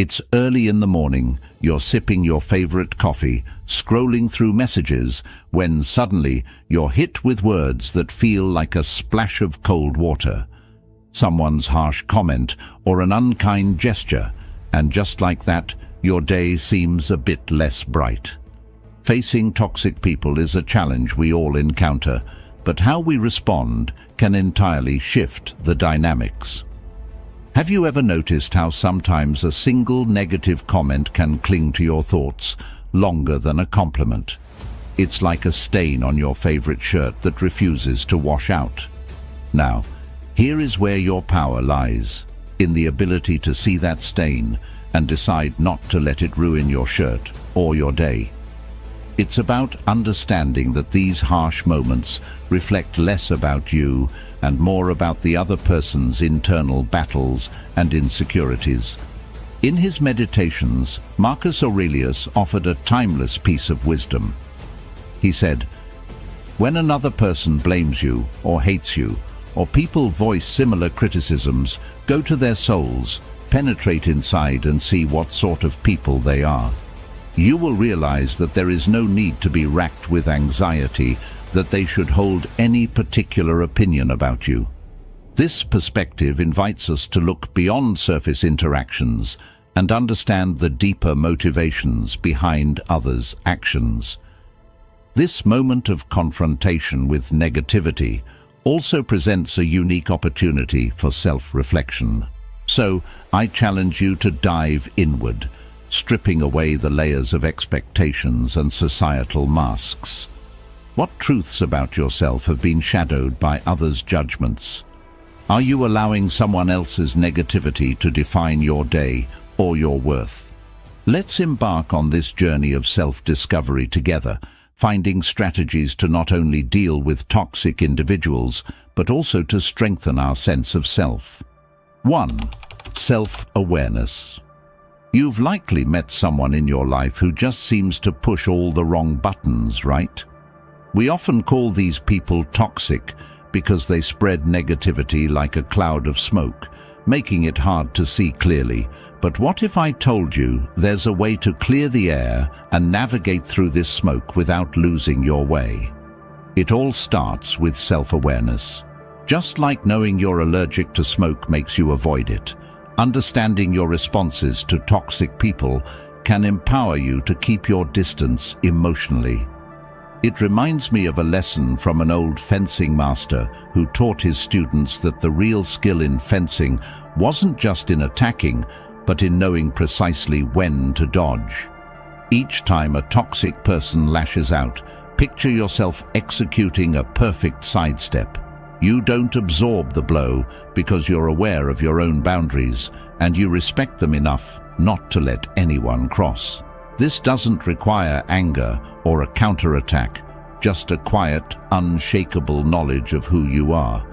It's early in the morning, you're sipping your favorite coffee, scrolling through messages, when suddenly you're hit with words that feel like a splash of cold water. Someone's harsh comment or an unkind gesture, and just like that, your day seems a bit less bright. Facing toxic people is a challenge we all encounter, but how we respond can entirely shift the dynamics. Have you ever noticed how sometimes a single negative comment can cling to your thoughts longer than a compliment? It's like a stain on your favorite shirt that refuses to wash out. Now, here is where your power lies, in the ability to see that stain and decide not to let it ruin your shirt or your day. It's about understanding that these harsh moments reflect less about you and more about the other person's internal battles and insecurities. In his Meditations, Marcus Aurelius offered a timeless piece of wisdom. He said, "When another person blames you or hates you, or people voice similar criticisms, go to their souls, penetrate inside and see what sort of people they are. You will realize that there is no need to be racked with anxiety that they should hold any particular opinion about you." This perspective invites us to look beyond surface interactions and understand the deeper motivations behind others' actions. This moment of confrontation with negativity also presents a unique opportunity for self-reflection. So, I challenge you to dive inward, stripping away the layers of expectations and societal masks. What truths about yourself have been shadowed by others' judgments? Are you allowing someone else's negativity to define your day or your worth? Let's embark on this journey of self-discovery together, finding strategies to not only deal with toxic individuals, but also to strengthen our sense of self. 1. Self-awareness. You've likely met someone in your life who just seems to push all the wrong buttons, right? We often call these people toxic because they spread negativity like a cloud of smoke, making it hard to see clearly. But what if I told you there's a way to clear the air and navigate through this smoke without losing your way? It all starts with self-awareness. Just like knowing you're allergic to smoke makes you avoid it, understanding your responses to toxic people can empower you to keep your distance emotionally. It reminds me of a lesson from an old fencing master who taught his students that the real skill in fencing wasn't just in attacking, but in knowing precisely when to dodge. Each time a toxic person lashes out, picture yourself executing a perfect sidestep. You don't absorb the blow because you're aware of your own boundaries and you respect them enough not to let anyone cross. This doesn't require anger or a counterattack, just a quiet, unshakable knowledge of who you are.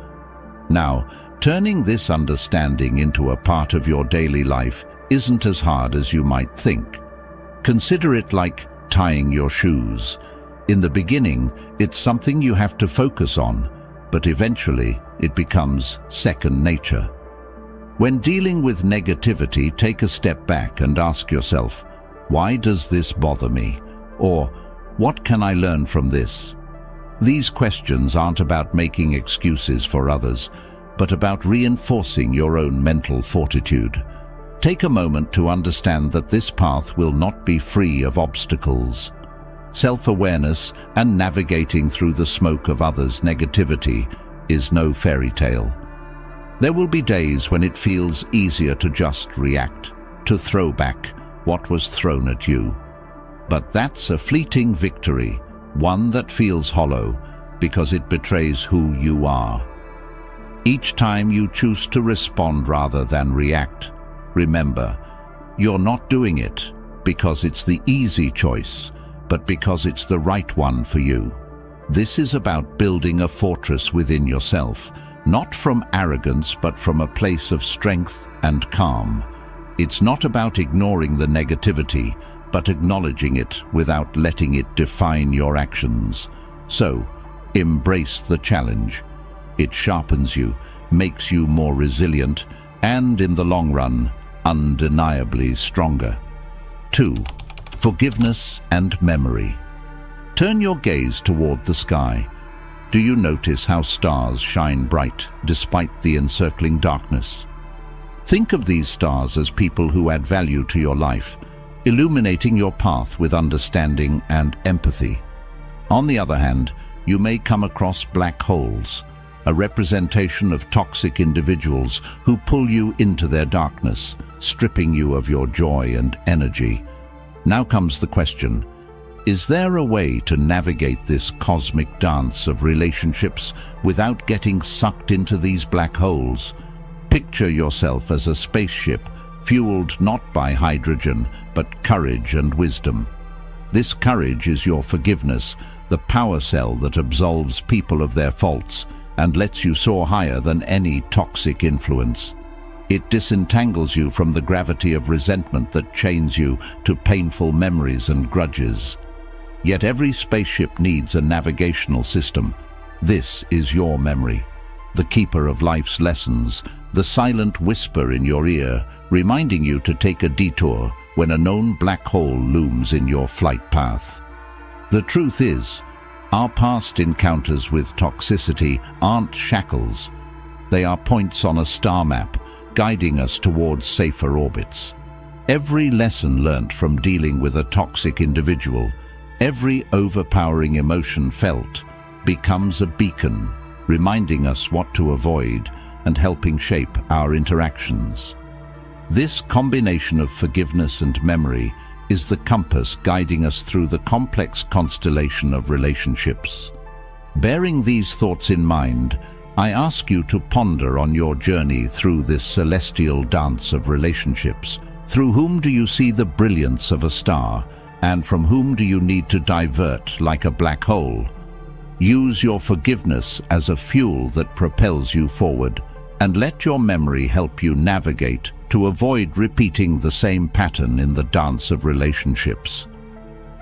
Now, turning this understanding into a part of your daily life isn't as hard as you might think. Consider it like tying your shoes. In the beginning, it's something you have to focus on, but eventually it becomes second nature. When dealing with negativity, take a step back and ask yourself, why does this bother me? Or, what can I learn from this? These questions aren't about making excuses for others, but about reinforcing your own mental fortitude. Take a moment to understand that this path will not be free of obstacles. Self-awareness and navigating through the smoke of others' negativity is no fairy tale. There will be days when it feels easier to just react, to throw back what was thrown at you. But that's a fleeting victory, one that feels hollow because it betrays who you are. Each time you choose to respond rather than react, remember, you're not doing it because it's the easy choice, but because it's the right one for you. This is about building a fortress within yourself, not from arrogance but from a place of strength and calm. It's not about ignoring the negativity, but acknowledging it without letting it define your actions. So, embrace the challenge. It sharpens you, makes you more resilient, and in the long run, undeniably stronger. 2. Forgiveness and memory. Turn your gaze toward the sky. Do you notice how stars shine bright despite the encircling darkness? Think of these stars as people who add value to your life, illuminating your path with understanding and empathy. On the other hand, you may come across black holes, a representation of toxic individuals who pull you into their darkness, stripping you of your joy and energy. Now comes the question, is there a way to navigate this cosmic dance of relationships without getting sucked into these black holes? Picture yourself as a spaceship fueled not by hydrogen, but courage and wisdom. This courage is your forgiveness, the power cell that absolves people of their faults and lets you soar higher than any toxic influence. It disentangles you from the gravity of resentment that chains you to painful memories and grudges. Yet every spaceship needs a navigational system. This is your memory, the keeper of life's lessons, the silent whisper in your ear, reminding you to take a detour when a known black hole looms in your flight path. The truth is, our past encounters with toxicity aren't shackles. They are points on a star map, guiding us towards safer orbits. Every lesson learnt from dealing with a toxic individual, every overpowering emotion felt, becomes a beacon, reminding us what to avoid and helping shape our interactions. This combination of forgiveness and memory is the compass guiding us through the complex constellation of relationships. Bearing these thoughts in mind, I ask you to ponder on your journey through this celestial dance of relationships. Through whom do you see the brilliance of a star, and from whom do you need to divert like a black hole? Use your forgiveness as a fuel that propels you forward, and let your memory help you navigate to avoid repeating the same pattern in the dance of relationships.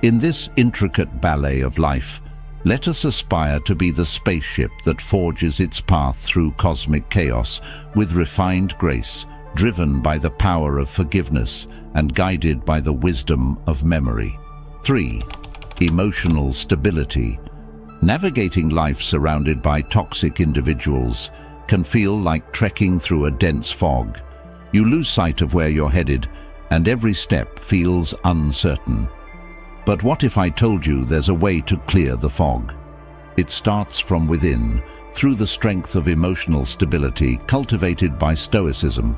In this intricate ballet of life, let us aspire to be the spaceship that forges its path through cosmic chaos with refined grace, driven by the power of forgiveness and guided by the wisdom of memory. 3. Emotional stability. Navigating life surrounded by toxic individuals can feel like trekking through a dense fog. You lose sight of where you're headed, and every step feels uncertain. But what if I told you there's a way to clear the fog? It starts from within, through the strength of emotional stability cultivated by Stoicism.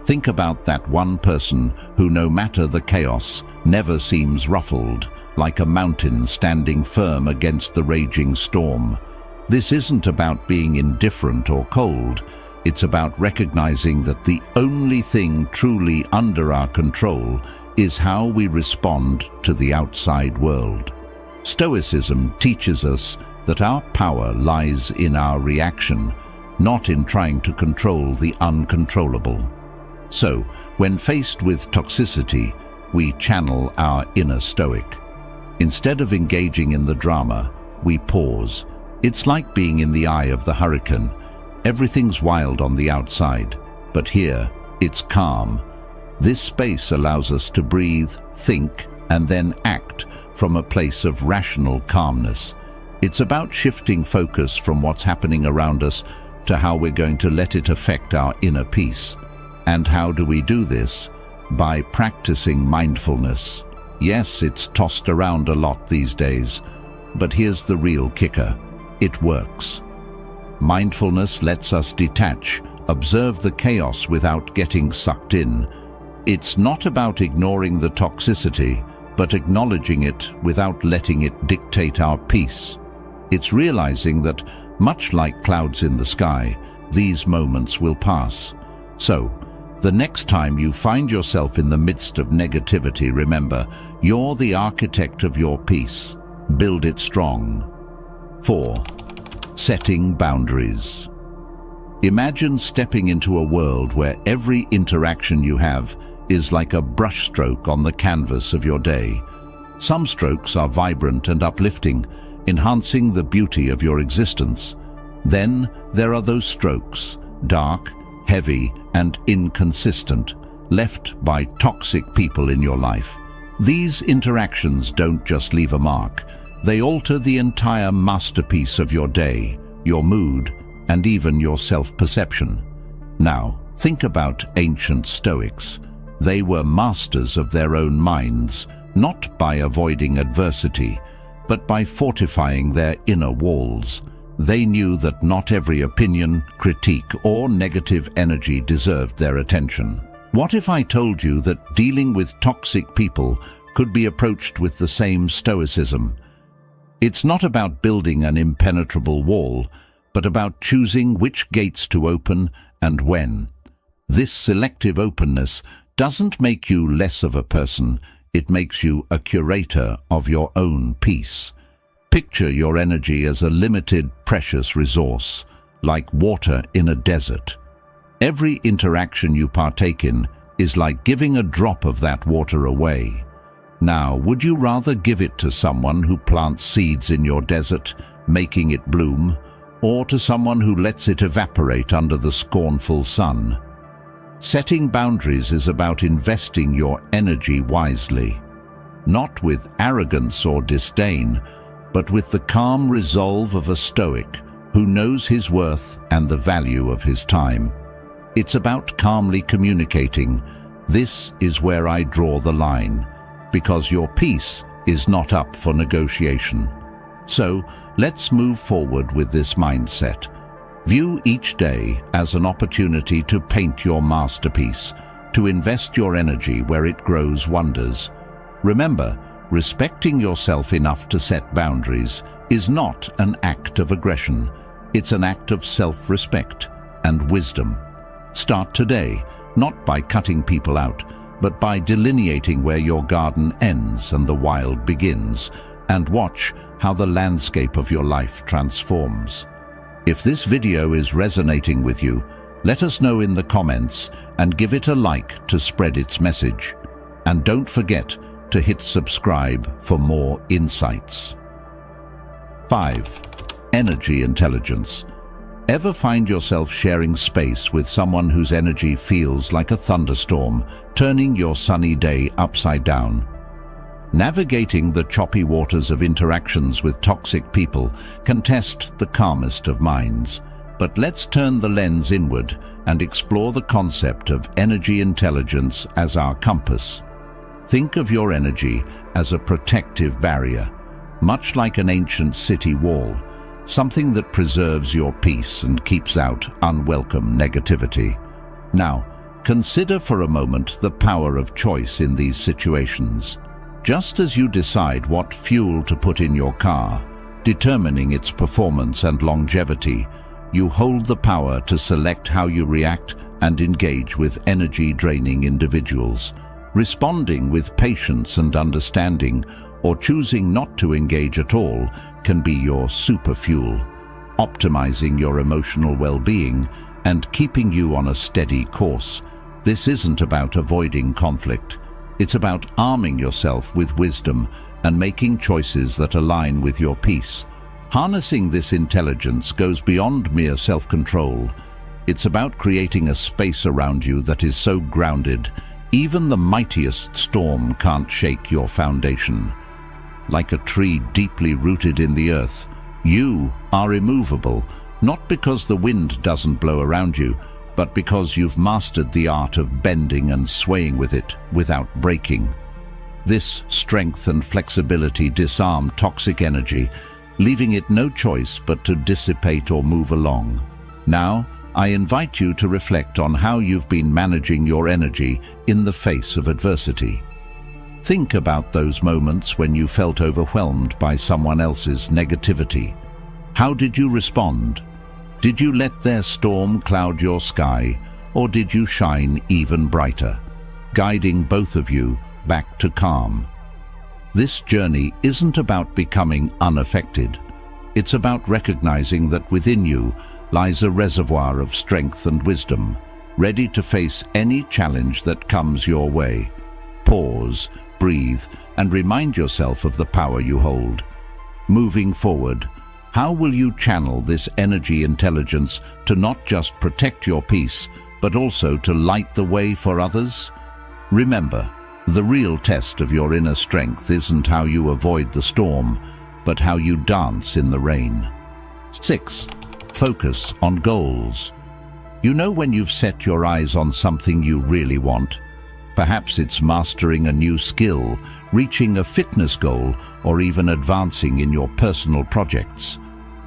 Think about that one person who, no matter the chaos, never seems ruffled, like a mountain standing firm against the raging storm. This isn't about being indifferent or cold. It's about recognizing that the only thing truly under our control is how we respond to the outside world. Stoicism teaches us that our power lies in our reaction, not in trying to control the uncontrollable. So, when faced with toxicity, we channel our inner Stoic. Instead of engaging in the drama, we pause. It's like being in the eye of the hurricane. Everything's wild on the outside, but here, it's calm. This space allows us to breathe, think, and then act from a place of rational calmness. It's about shifting focus from what's happening around us to how we're going to let it affect our inner peace. And how do we do this? By practicing mindfulness. Yes, it's tossed around a lot these days, but here's the real kicker. It works. Mindfulness lets us detach, observe the chaos without getting sucked in. It's not about ignoring the toxicity, but acknowledging it without letting it dictate our peace. It's realizing that, much like clouds in the sky, these moments will pass. So, the next time you find yourself in the midst of negativity, remember, you're the architect of your peace. Build it strong. 4. Setting boundaries. Imagine stepping into a world where every interaction you have is like a brushstroke on the canvas of your day. Some strokes are vibrant and uplifting, enhancing the beauty of your existence. Then there are those strokes, dark, heavy, and inconsistent, left by toxic people in your life. These interactions don't just leave a mark, they alter the entire masterpiece of your day, your mood, and even your self-perception. Now, think about ancient Stoics. They were masters of their own minds, not by avoiding adversity, but by fortifying their inner walls. They knew that not every opinion, critique, or negative energy deserved their attention. What if I told you that dealing with toxic people could be approached with the same stoicism? It's not about building an impenetrable wall, but about choosing which gates to open and when. This selective openness doesn't make you less of a person, it makes you a curator of your own peace. Picture your energy as a limited, precious resource, like water in a desert. Every interaction you partake in is like giving a drop of that water away. Now, would you rather give it to someone who plants seeds in your desert, making it bloom, or to someone who lets it evaporate under the scornful sun? Setting boundaries is about investing your energy wisely, not with arrogance or disdain, but with the calm resolve of a Stoic who knows his worth and the value of his time. It's about calmly communicating, "This is where I draw the line," because your peace is not up for negotiation. So, let's move forward with this mindset. View each day as an opportunity to paint your masterpiece, to invest your energy where it grows wonders. Remember, respecting yourself enough to set boundaries is not an act of aggression. It's an act of self-respect and wisdom. Start today, not by cutting people out, but by delineating where your garden ends and the wild begins, and watch how the landscape of your life transforms. If this video is resonating with you, let us know in the comments and give it a like to spread its message. And don't forget to hit subscribe for more insights. 5. Energy intelligence. Ever find yourself sharing space with someone whose energy feels like a thunderstorm, turning your sunny day upside down? Navigating the choppy waters of interactions with toxic people can test the calmest of minds. But let's turn the lens inward and explore the concept of energy intelligence as our compass. Think of your energy as a protective barrier, much like an ancient city wall, something that preserves your peace and keeps out unwelcome negativity. Now, consider for a moment the power of choice in these situations. Just as you decide what fuel to put in your car, determining its performance and longevity, you hold the power to select how you react and engage with energy-draining individuals. Responding with patience and understanding, or choosing not to engage at all, can be your super fuel, optimizing your emotional well-being and keeping you on a steady course. This isn't about avoiding conflict. It's about arming yourself with wisdom and making choices that align with your peace. Harnessing this intelligence goes beyond mere self-control. It's about creating a space around you that is so grounded, even the mightiest storm can't shake your foundation. Like a tree deeply rooted in the earth, you are immovable, not because the wind doesn't blow around you, but because you've mastered the art of bending and swaying with it without breaking. This strength and flexibility disarm toxic energy, leaving it no choice but to dissipate or move along. Now, I invite you to reflect on how you've been managing your energy in the face of adversity. Think about those moments when you felt overwhelmed by someone else's negativity. How did you respond? Did you let their storm cloud your sky, or did you shine even brighter, guiding both of you back to calm? This journey isn't about becoming unaffected. It's about recognizing that within you lies a reservoir of strength and wisdom, ready to face any challenge that comes your way. Pause, breathe, and remind yourself of the power you hold. Moving forward, how will you channel this energy intelligence to not just protect your peace, but also to light the way for others? Remember, the real test of your inner strength isn't how you avoid the storm, but how you dance in the rain. 6. Focus on goals. You know when you've set your eyes on something you really want? Perhaps it's mastering a new skill, reaching a fitness goal, or even advancing in your personal projects.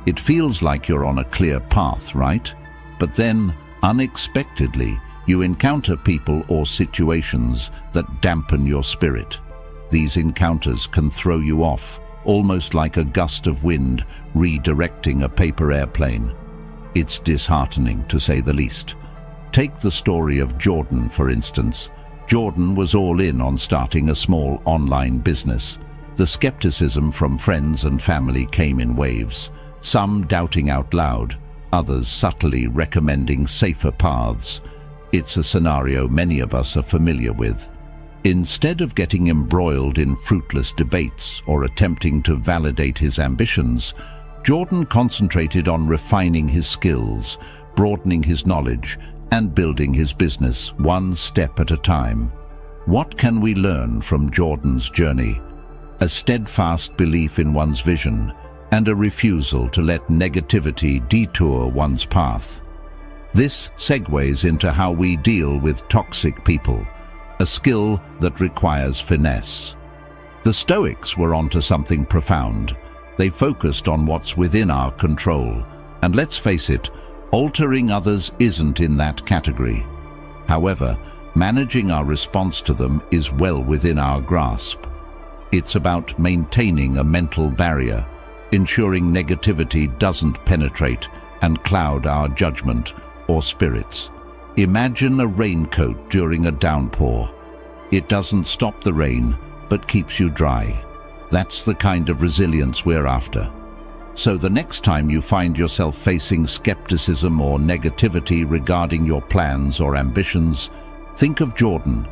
It feels like you're on a clear path, right? But then, unexpectedly, you encounter people or situations that dampen your spirit. These encounters can throw you off, almost like a gust of wind redirecting a paper airplane. It's disheartening, to say the least. Take the story of Jordan, for instance. Jordan was all in on starting a small online business. The skepticism from friends and family came in waves, some doubting out loud, others subtly recommending safer paths. It's a scenario many of us are familiar with. Instead of getting embroiled in fruitless debates or attempting to validate his ambitions, Jordan concentrated on refining his skills, broadening his knowledge, and building his business one step at a time. What can we learn from Jordan's journey? A steadfast belief in one's vision and a refusal to let negativity detour one's path. This segues into how we deal with toxic people, a skill that requires finesse. The Stoics were onto something profound. They focused on what's within our control, and let's face it, altering others isn't in that category. However, managing our response to them is well within our grasp. It's about maintaining a mental barrier, ensuring negativity doesn't penetrate and cloud our judgment or spirits. Imagine a raincoat during a downpour. It doesn't stop the rain, but keeps you dry. That's the kind of resilience we're after. So the next time you find yourself facing skepticism or negativity regarding your plans or ambitions, think of Jordan.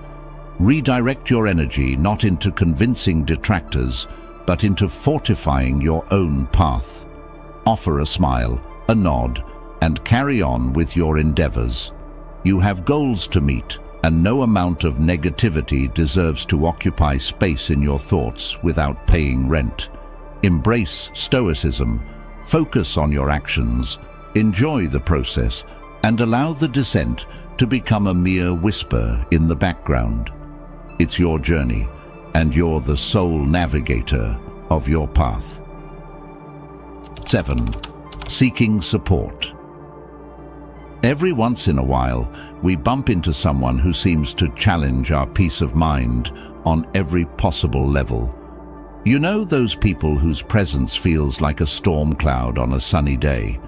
Redirect your energy not into convincing detractors, but into fortifying your own path. Offer a smile, a nod, and carry on with your endeavors. You have goals to meet, and no amount of negativity deserves to occupy space in your thoughts without paying rent. Embrace Stoicism, focus on your actions, enjoy the process, and allow the descent to become a mere whisper in the background. It's your journey, and you're the sole navigator of your path. 7. Seeking support. Every once in a while, we bump into someone who seems to challenge our peace of mind on every possible level. You know those people whose presence feels like a storm cloud on a sunny day?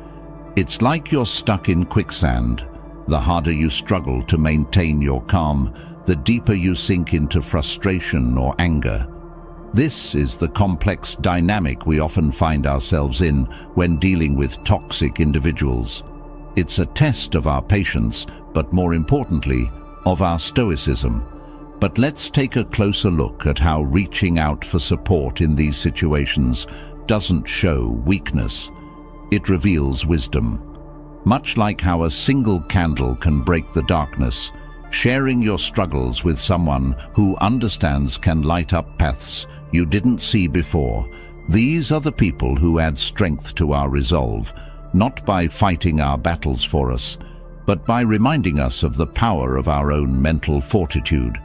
It's like you're stuck in quicksand. The harder you struggle to maintain your calm, the deeper you sink into frustration or anger. This is the complex dynamic we often find ourselves in when dealing with toxic individuals. It's a test of our patience, but more importantly, of our stoicism. But let's take a closer look at how reaching out for support in these situations doesn't show weakness. It reveals wisdom. Much like how a single candle can break the darkness, sharing your struggles with someone who understands can light up paths you didn't see before. These are the people who add strength to our resolve, not by fighting our battles for us, but by reminding us of the power of our own mental fortitude.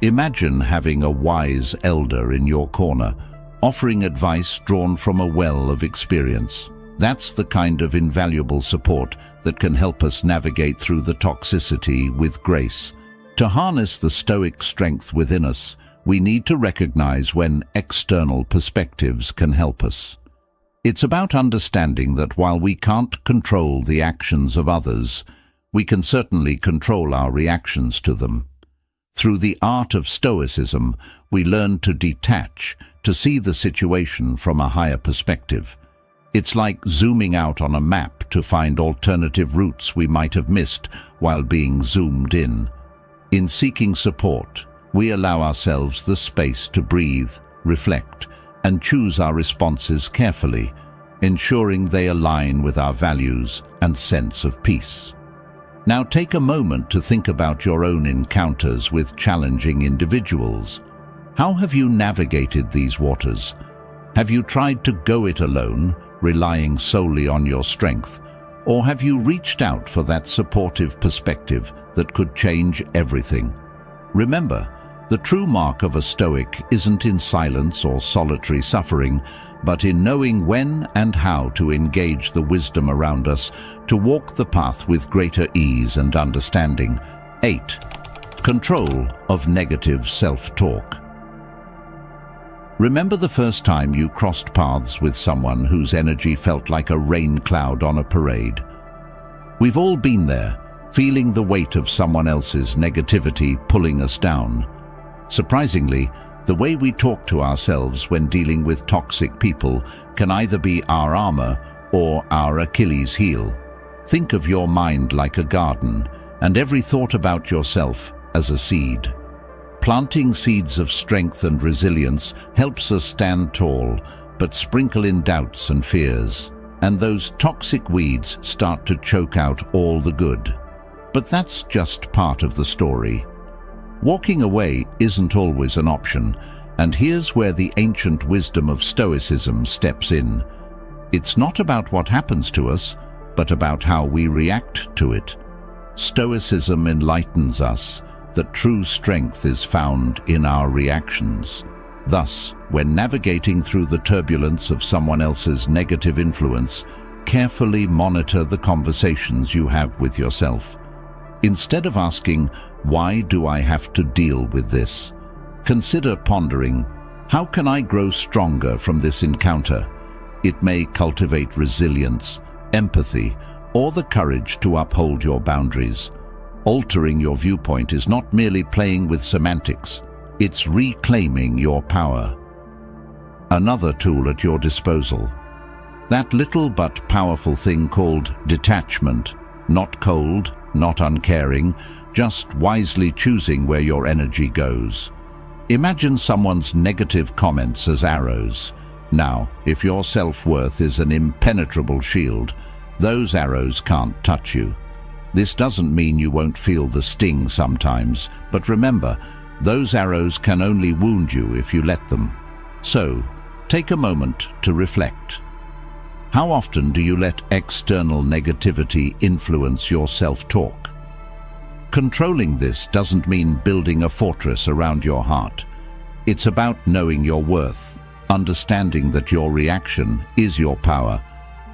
Imagine having a wise elder in your corner, offering advice drawn from a well of experience. That's the kind of invaluable support that can help us navigate through the toxicity with grace. To harness the stoic strength within us, we need to recognize when external perspectives can help us. It's about understanding that while we can't control the actions of others, we can certainly control our reactions to them. Through the art of stoicism, we learn to detach, to see the situation from a higher perspective. It's like zooming out on a map to find alternative routes we might have missed while being zoomed in. In seeking support, we allow ourselves the space to breathe, reflect, and choose our responses carefully, ensuring they align with our values and sense of peace. Now take a moment to think about your own encounters with challenging individuals. How have you navigated these waters? Have you tried to go it alone, relying solely on your strength? Or have you reached out for that supportive perspective that could change everything? Remember, the true mark of a Stoic isn't in silence or solitary suffering, but in knowing when and how to engage the wisdom around us to walk the path with greater ease and understanding. 8. Control of negative self-talk. Remember the first time you crossed paths with someone whose energy felt like a rain cloud on a parade? We've all been there, feeling the weight of someone else's negativity pulling us down. Surprisingly, the way we talk to ourselves when dealing with toxic people can either be our armor or our Achilles heel. Think of your mind like a garden, and every thought about yourself as a seed. Planting seeds of strength and resilience helps us stand tall, but sprinkle in doubts and fears, and those toxic weeds start to choke out all the good. But that's just part of the story. Walking away isn't always an option, and here's where the ancient wisdom of Stoicism steps in. It's not about what happens to us, but about how we react to it. Stoicism enlightens us that true strength is found in our reactions. Thus, when navigating through the turbulence of someone else's negative influence, carefully monitor the conversations you have with yourself. Instead of asking, "Why do I have to deal with this?" consider pondering, "How can I grow stronger from this encounter?" It may cultivate resilience, empathy, or the courage to uphold your boundaries. Altering your viewpoint is not merely playing with semantics, it's reclaiming your power. Another tool at your disposal. That little but powerful thing called detachment. Not cold, not uncaring, just wisely choosing where your energy goes. Imagine someone's negative comments as arrows. Now, if your self-worth is an impenetrable shield, those arrows can't touch you. This doesn't mean you won't feel the sting sometimes, but remember, those arrows can only wound you if you let them. So, take a moment to reflect. How often do you let external negativity influence your self-talk? Controlling this doesn't mean building a fortress around your heart. It's about knowing your worth, understanding that your reaction is your power,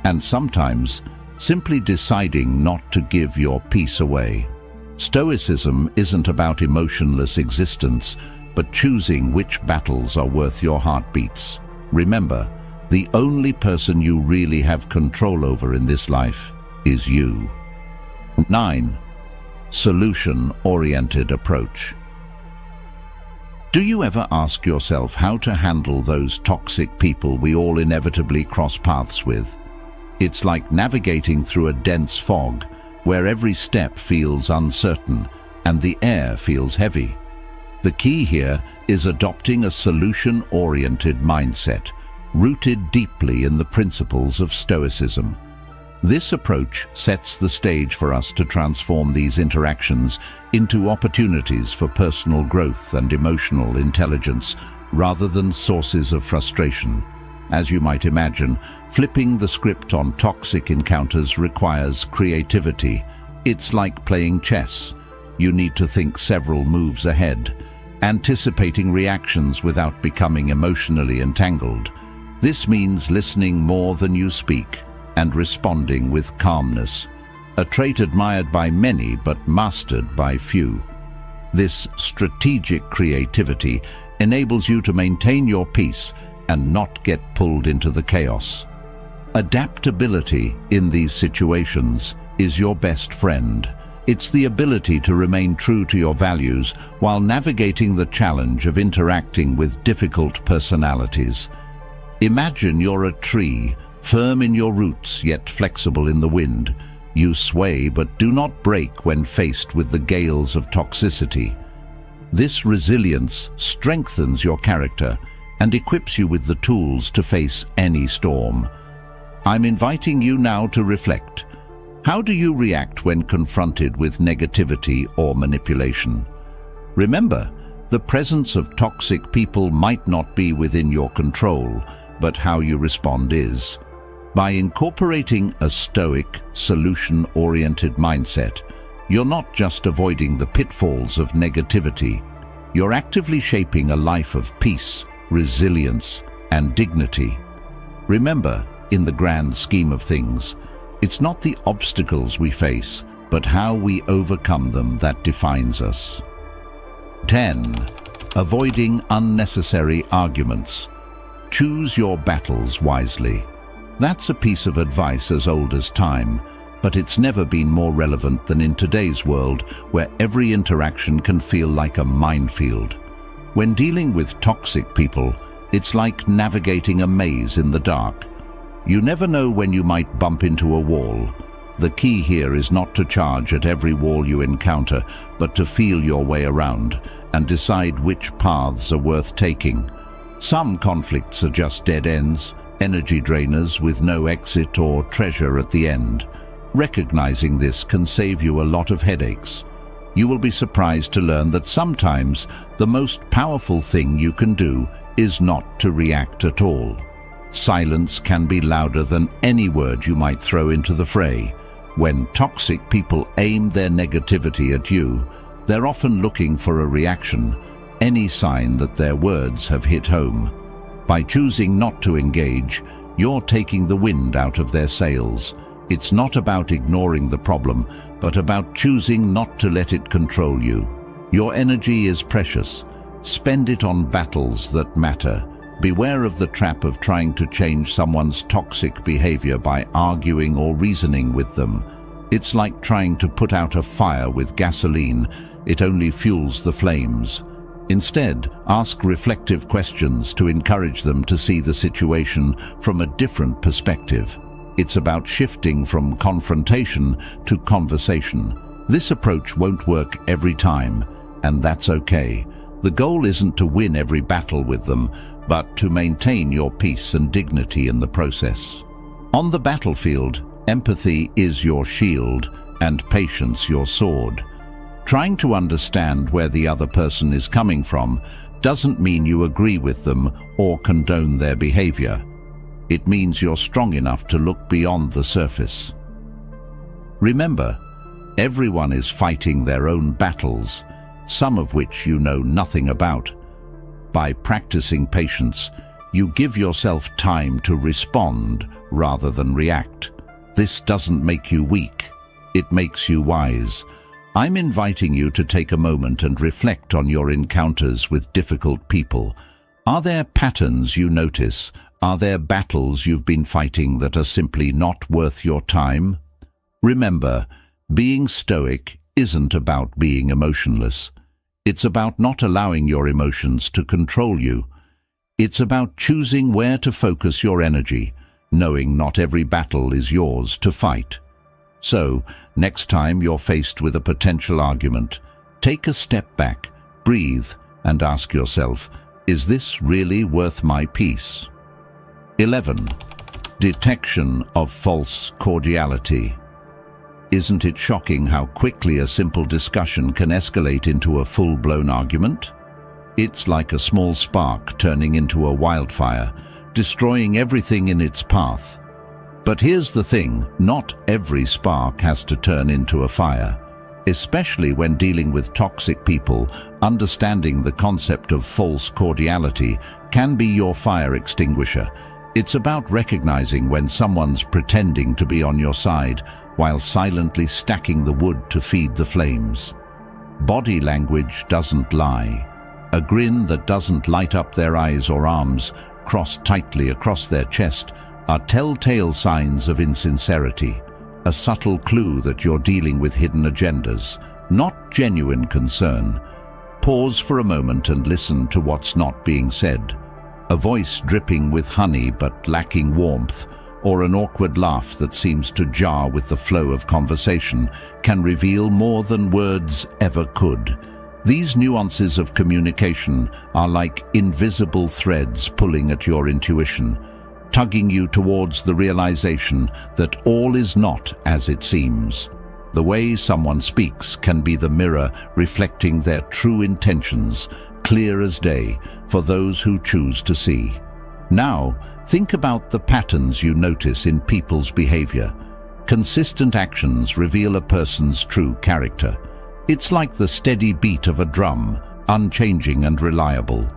and sometimes simply deciding not to give your peace away. Stoicism isn't about emotionless existence, but choosing which battles are worth your heartbeats. Remember, the only person you really have control over in this life is you. 9. Solution-oriented approach. Do you ever ask yourself how to handle those toxic people we all inevitably cross paths with? It's like navigating through a dense fog, where every step feels uncertain and the air feels heavy. The key here is adopting a solution-oriented mindset, rooted deeply in the principles of Stoicism. This approach sets the stage for us to transform these interactions into opportunities for personal growth and emotional intelligence, rather than sources of frustration. As you might imagine, flipping the script on toxic encounters requires creativity. It's like playing chess. You need to think several moves ahead, anticipating reactions without becoming emotionally entangled. This means listening more than you speak and responding with calmness, a trait admired by many but mastered by few. This strategic creativity enables you to maintain your peace and not get pulled into the chaos. Adaptability in these situations is your best friend. It's the ability to remain true to your values while navigating the challenge of interacting with difficult personalities. Imagine you're a tree, firm in your roots yet flexible in the wind. You sway but do not break when faced with the gales of toxicity. This resilience strengthens your character and equips you with the tools to face any storm. I'm inviting you now to reflect. How do you react when confronted with negativity or manipulation? Remember, the presence of toxic people might not be within your control, but how you respond is. By incorporating a stoic, solution-oriented mindset, you're not just avoiding the pitfalls of negativity, you're actively shaping a life of peace, resilience, and dignity. Remember, in the grand scheme of things, it's not the obstacles we face, but how we overcome them that defines us. 10. Avoiding unnecessary arguments. Choose your battles wisely. That's a piece of advice as old as time, but it's never been more relevant than in today's world, where every interaction can feel like a minefield. When dealing with toxic people, it's like navigating a maze in the dark. You never know when you might bump into a wall. The key here is not to charge at every wall you encounter, but to feel your way around and decide which paths are worth taking. Some conflicts are just dead ends, energy drainers with no exit or treasure at the end. Recognizing this can save you a lot of headaches. You will be surprised to learn that sometimes the most powerful thing you can do is not to react at all. Silence can be louder than any word you might throw into the fray. When toxic people aim their negativity at you, they're often looking for a reaction, any sign that their words have hit home. By choosing not to engage, you're taking the wind out of their sails. It's not about ignoring the problem, but about choosing not to let it control you. Your energy is precious. Spend it on battles that matter. Beware of the trap of trying to change someone's toxic behavior by arguing or reasoning with them. It's like trying to put out a fire with gasoline. It only fuels the flames. Instead, ask reflective questions to encourage them to see the situation from a different perspective. It's about shifting from confrontation to conversation. This approach won't work every time, and that's okay. The goal isn't to win every battle with them, but to maintain your peace and dignity in the process. On the battlefield, empathy is your shield and patience your sword. Trying to understand where the other person is coming from doesn't mean you agree with them or condone their behavior. It means you're strong enough to look beyond the surface. Remember, everyone is fighting their own battles, some of which you know nothing about. By practicing patience, you give yourself time to respond rather than react. This doesn't make you weak, it makes you wise. I'm inviting you to take a moment and reflect on your encounters with difficult people. Are there patterns you notice? Are there battles you've been fighting that are simply not worth your time? Remember, being stoic isn't about being emotionless. It's about not allowing your emotions to control you. It's about choosing where to focus your energy, knowing not every battle is yours to fight. So, next time you're faced with a potential argument, take a step back, breathe, and ask yourself, is this really worth my peace? 11. Detection of false cordiality. Isn't it shocking how quickly a simple discussion can escalate into a full-blown argument? It's like a small spark turning into a wildfire, destroying everything in its path. But here's the thing, not every spark has to turn into a fire. Especially when dealing with toxic people, understanding the concept of false cordiality can be your fire extinguisher. It's about recognizing when someone's pretending to be on your side while silently stacking the wood to feed the flames. Body language doesn't lie. A grin that doesn't light up their eyes or arms, crossed tightly across their chest, are telltale signs of insincerity, a subtle clue that you're dealing with hidden agendas, not genuine concern. Pause for a moment and listen to what's not being said. A voice dripping with honey but lacking warmth, or an awkward laugh that seems to jar with the flow of conversation, can reveal more than words ever could. These nuances of communication are like invisible threads pulling at your intuition. tugging you towards the realization that all is not as it seems. The way someone speaks can be the mirror reflecting their true intentions, clear as day, for those who choose to see. Now, think about the patterns you notice in people's behavior. Consistent actions reveal a person's true character. It's like the steady beat of a drum, unchanging and reliable.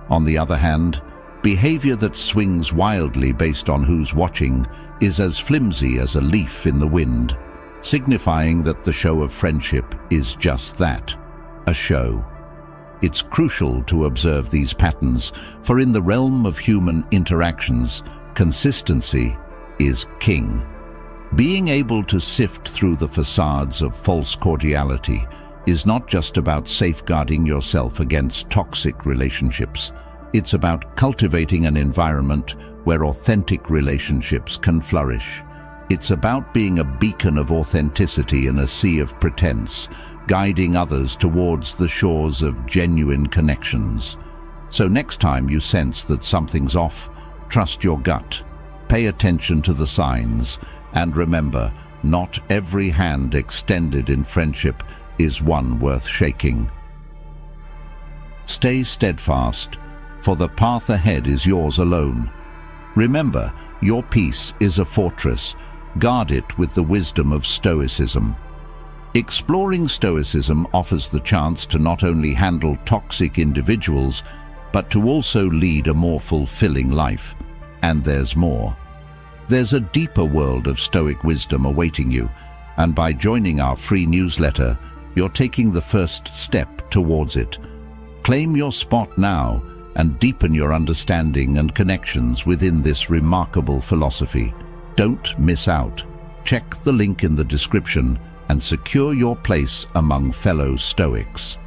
On the other hand, behavior that swings wildly based on who's watching is as flimsy as a leaf in the wind, signifying that the show of friendship is just that, a show. It's crucial to observe these patterns, for in the realm of human interactions, consistency is king. Being able to sift through the facades of false cordiality is not just about safeguarding yourself against toxic relationships. It's about cultivating an environment where authentic relationships can flourish. It's about being a beacon of authenticity in a sea of pretense, guiding others towards the shores of genuine connections. So next time you sense that something's off, trust your gut, pay attention to the signs, and remember, not every hand extended in friendship is one worth shaking. Stay steadfast, for the path ahead is yours alone. Remember, your peace is a fortress. Guard it with the wisdom of Stoicism. Exploring Stoicism offers the chance to not only handle toxic individuals, but to also lead a more fulfilling life. And there's more. There's a deeper world of Stoic wisdom awaiting you, and by joining our free newsletter, you're taking the first step towards it. Claim your spot now and deepen your understanding and connections within this remarkable philosophy. Don't miss out. Check the link in the description and secure your place among fellow Stoics.